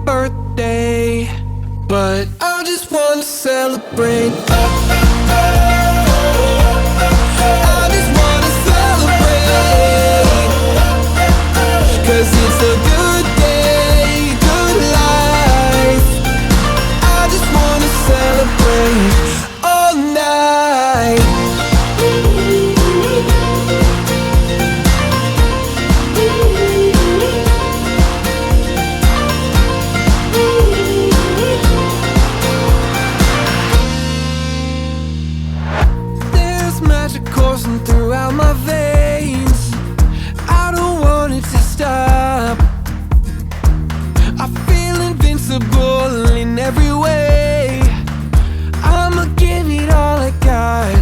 birthday, but I just wanna celebrate. I just wanna celebrate, 'cause it's a good day, good life. I just wanna celebrate all night. There's magic coursing throughout my veins. I don't want it to stop. I feel invincible in every way. I'ma give it all I got.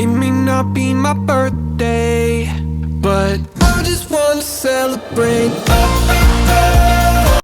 It may not be my birthday, but I just wanna celebrate.